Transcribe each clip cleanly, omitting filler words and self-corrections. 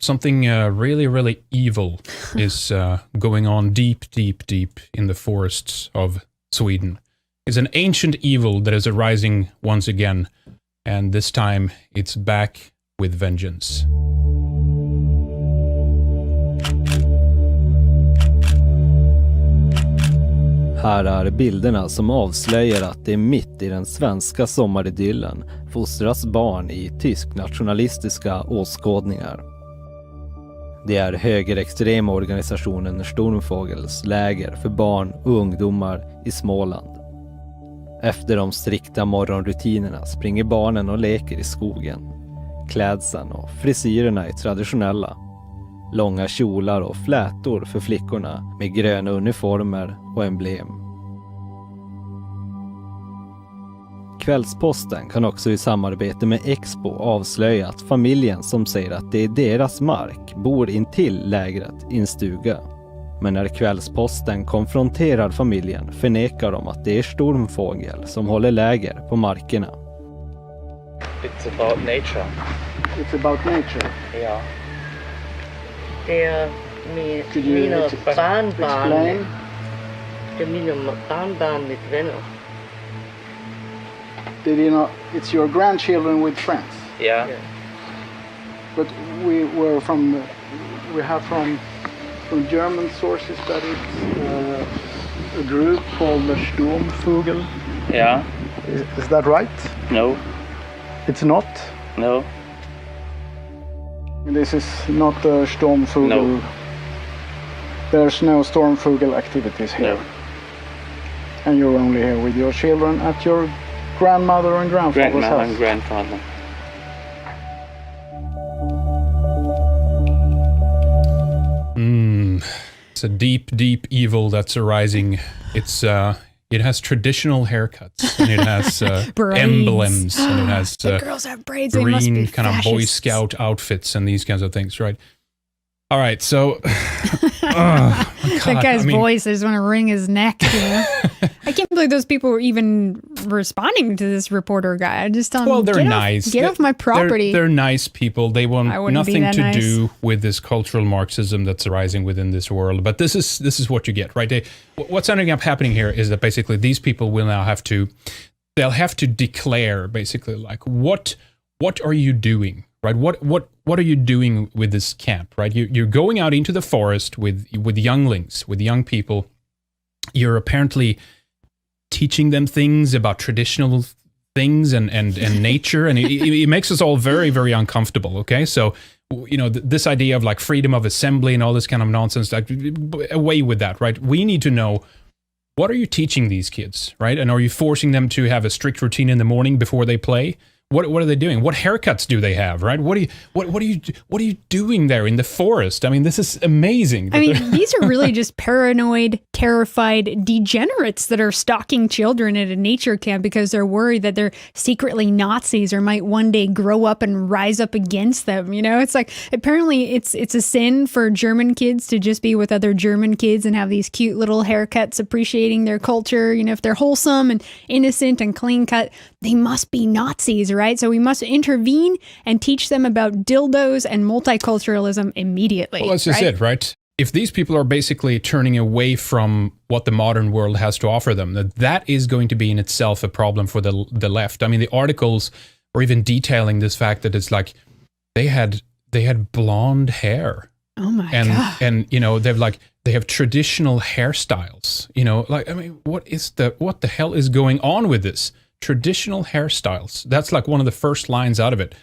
something really, really evil is going on deep, deep, deep in the forests of Sweden. It's an ancient evil that is arising once again, and this time it's back with vengeance. Här är bilderna som avslöjar att det är mitt i den svenska sommaridyllen fostras barn i tysk nationalistiska åskådningar. Det är högerextrema organisationen Sturmfågels läger för barn och ungdomar i Småland. Efter de strikta morgonrutinerna springer barnen och leker i skogen. Klädseln och frisyrerna är traditionella. Långa kjolar och flätor för flickorna med gröna uniformer och emblem. Kvällsposten kan också i samarbete med Expo avslöja att familjen som säger att det är deras mark bor intill lägret i en stuga. Men när Kvällsposten konfronterar familjen förnekar de att det är Sturmfågel som håller läger på markerna. It's about nature. It's about nature. Yeah. Det är mina barnbarn. Det är mina barnbarn med vänner. Did you know it's your grandchildren with friends? Yeah. But we have from German sources that it's a group called the Sturmfågel. Yeah. Is that right? No. It's not? No. This is not a Sturmfågel. No. There's no Sturmfågel activities here. No. And you're only here with your children at your grandmother and grandfather's Grandmother house? and grandfather. It's a deep, deep evil that's arising. It has traditional haircuts, and it has emblems, and it has the girls have braids. They must be green kind of Boy fascists. Scout outfits and these kinds of things, right? All right, so oh, my God, That guy's voice, I just want to wring his neck. You know? I can't believe those people were even responding to this reporter guy. I just tell them, they're nice. Get off my property. They're nice people. They want nothing to nice. do with this cultural Marxism that's arising within this world. But this is what you get, right? What's ending up happening here is that basically these people will now they'll have to declare basically like what are you doing, right? What are you doing with this camp, right? You're going out into the forest with younglings, with young people. You're apparently teaching them things about traditional things and nature, and it makes us all very, very uncomfortable, okay? So, you know, this idea of like freedom of assembly and all this kind of nonsense, like, away with that, right? We need to know, what are you teaching these kids, right? And are you forcing them to have a strict routine in the morning before they play? What are they doing? What haircuts do they have, right? What are you doing there in the forest? I mean, this is amazing. I mean, these are really just paranoid, terrified degenerates that are stalking children at a nature camp because they're worried that they're secretly Nazis or might one day grow up and rise up against them. You know, it's like, apparently it's a sin for German kids to just be with other German kids and have these cute little haircuts appreciating their culture. You know, if they're wholesome and innocent and clean cut, they must be Nazis, right? So we must intervene and teach them about dildos and multiculturalism immediately. Well, that's just it, right? If these people are basically turning away from what the modern world has to offer them, that is going to be in itself a problem for the left. I mean, the articles were even detailing this fact that it's like they had blonde hair. Oh my God. And you know, they have traditional hairstyles. You know, like, I mean, what the hell is going on with this? Traditional hairstyles. That's like one of the first lines out of it.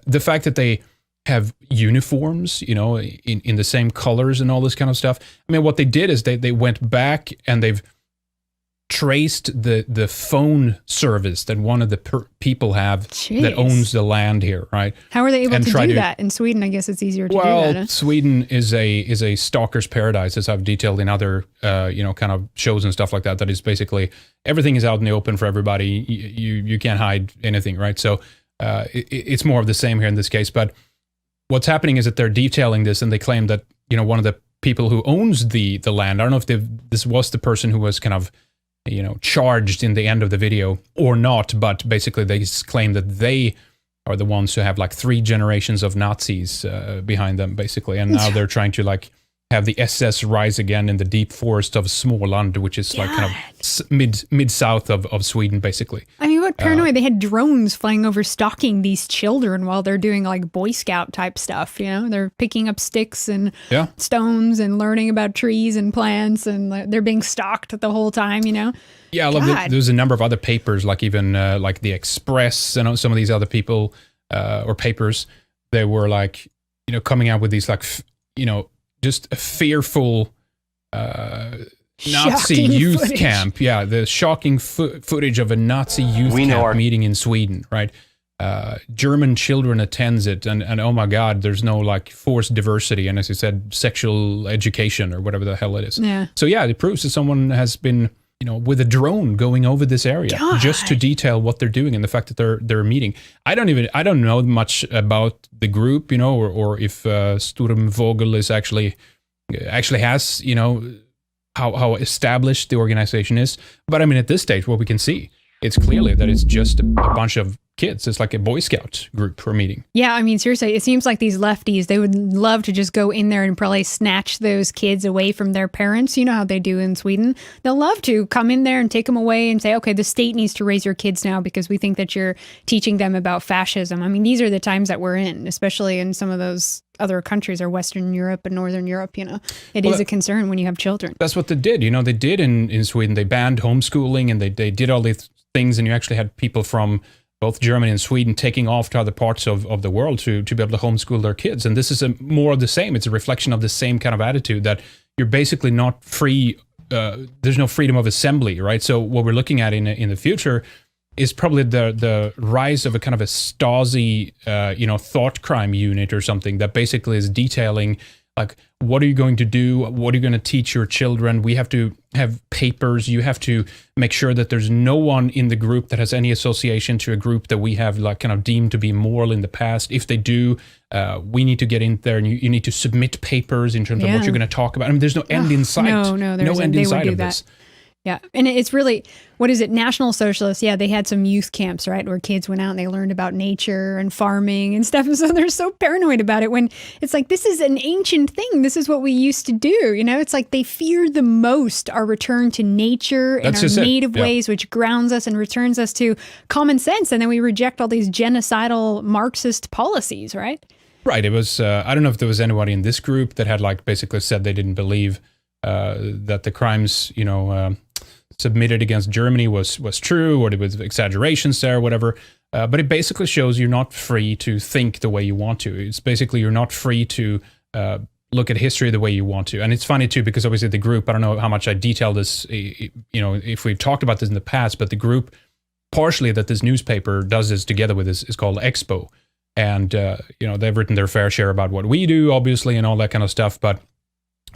The fact that they have uniforms, you know, in the same colors and all this kind of stuff. I mean, what they did is they went back and they've traced the phone service that one of the people have that owns the land here, right? How are they able to do that? In Sweden, I guess it's easier to do that. Well, Sweden is a stalker's paradise, as I've detailed in other, you know, kind of shows and stuff like that. That is basically everything is out in the open for everybody. You can't hide anything, right? So it's more of the same here in this case. But what's happening is that they're detailing this, and they claim that, you know, one of the people who owns the land, I don't know if this was the person who was kind of, you know, charged in the end of the video or not, but basically they claim that they are the ones who have like 3 generations of Nazis behind them, basically. And now they're trying to like have the SS rise again in the deep forest of Småland, which is like kind of mid-south of Sweden, basically. I mean, what paranoia. They had drones flying over stalking these children while they're doing like Boy Scout type stuff, you know? They're picking up sticks and stones and learning about trees and plants, and they're being stalked the whole time, you know? Yeah, I love that. There's a number of other papers, like even like the Express and some of these other people or papers. They were like, you know, coming out with these like, you know, just a fearful Nazi youth camp. Yeah, the shocking footage of a Nazi youth camp meeting in Sweden, right? German children attends it, and oh my God, there's no like forced diversity, and as you said, sexual education or whatever the hell it is. Yeah. So yeah, it proves that someone has been, you know, with a drone going over this area just to detail what they're doing and the fact that they're meeting. I don't know much about the group, you know, or if Sturmvogel is actually has, you know, how established the organization is. But I mean, at this stage, what we can see, it's clearly that it's just a bunch of kids. It's like a Boy Scout group for a meeting. Yeah, I mean, seriously, it seems like these lefties, they would love to just go in there and probably snatch those kids away from their parents. You know how they do in Sweden. They'll love to come in there and take them away and say, okay, the state needs to raise your kids now because we think that you're teaching them about fascism. I mean, these are the times that we're in, especially in some of those other countries or Western Europe and Northern Europe, you know. It is a concern when you have children. That's what they did. You know, they did in Sweden. They banned homeschooling and they did all these things, and you actually had people from both Germany and Sweden taking off to other parts of the world to be able to homeschool their kids. And this is more of the same. It's a reflection of the same kind of attitude that you're basically not free. There's no freedom of assembly, right? So what we're looking at in the future is probably the rise of a kind of a Stasi, you know, thought crime unit or something that basically is detailing like, what are you going to do? What are you going to teach your children? We have to have papers. You have to make sure that there's no one in the group that has any association to a group that we have like kind of deemed to be moral in the past. If they do, we need to get in there and you need to submit papers in terms of what you're going to talk about. I mean, there's no end in sight. No end in sight of this. Yeah. And it's really, what is it? National Socialists. Yeah. They had some youth camps, right? Where kids went out and they learned about nature and farming and stuff. And so they're so paranoid about it when it's like, this is an ancient thing. This is what we used to do. You know, it's like they fear the most our return to nature and our native ways, which grounds us and returns us to common sense. And then we reject all these genocidal Marxist policies, right? Right. It was, I don't know if there was anybody in this group that had like basically said they didn't believe that the crimes, you know, submitted against Germany was true, or there was exaggerations there, or whatever. But it basically shows you're not free to think the way you want to. It's basically you're not free to look at history the way you want to. And it's funny too, because obviously the group, I don't know how much I detailed this, you know, if we've talked about this in the past, but the group partially that this newspaper does this together with is called Expo. And, you know, they've written their fair share about what we do, obviously, and all that kind of stuff. But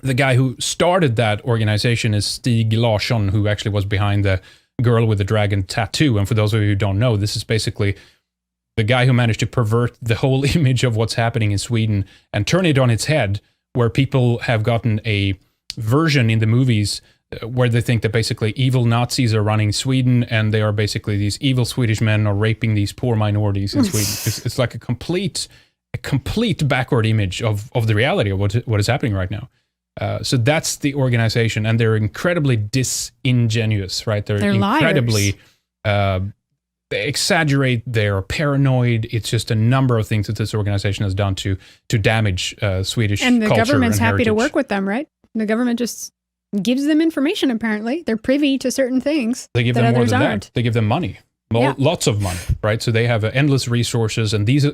the guy who started that organization is Stig Larsson, who actually was behind the girl with the dragon tattoo. And for those of you who don't know, this is basically the guy who managed to pervert the whole image of what's happening in Sweden and turn it on its head, where people have gotten a version in the movies where they think that basically evil Nazis are running Sweden, and they are basically these evil Swedish men are raping these poor minorities in Sweden. It's like a complete backward image of the reality of what is happening right now. So that's the organization, and they're incredibly disingenuous, right? They're incredibly, they exaggerate, they're paranoid. It's just a number of things that this organization has done to damage Swedish culture and the government's happy heritage. To work with them, right? The government just gives them information, apparently. They're privy to certain things. They give them more than that. They give them money. Lots of money, right? So they have endless resources, and these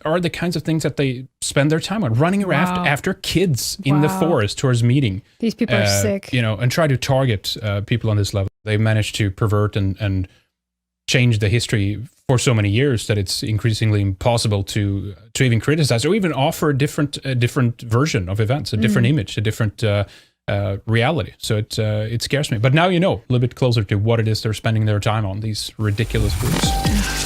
are the kinds of things that they spend their time on, running around after kids in the forest towards meeting. These people are sick. You know, and try to target people on this level. They managed to pervert and change the history for so many years that it's increasingly impossible to even criticize or even offer a different version of events, a different image, a different reality. So it scares me. But now you know a little bit closer to what it is they're spending their time on, these ridiculous groups.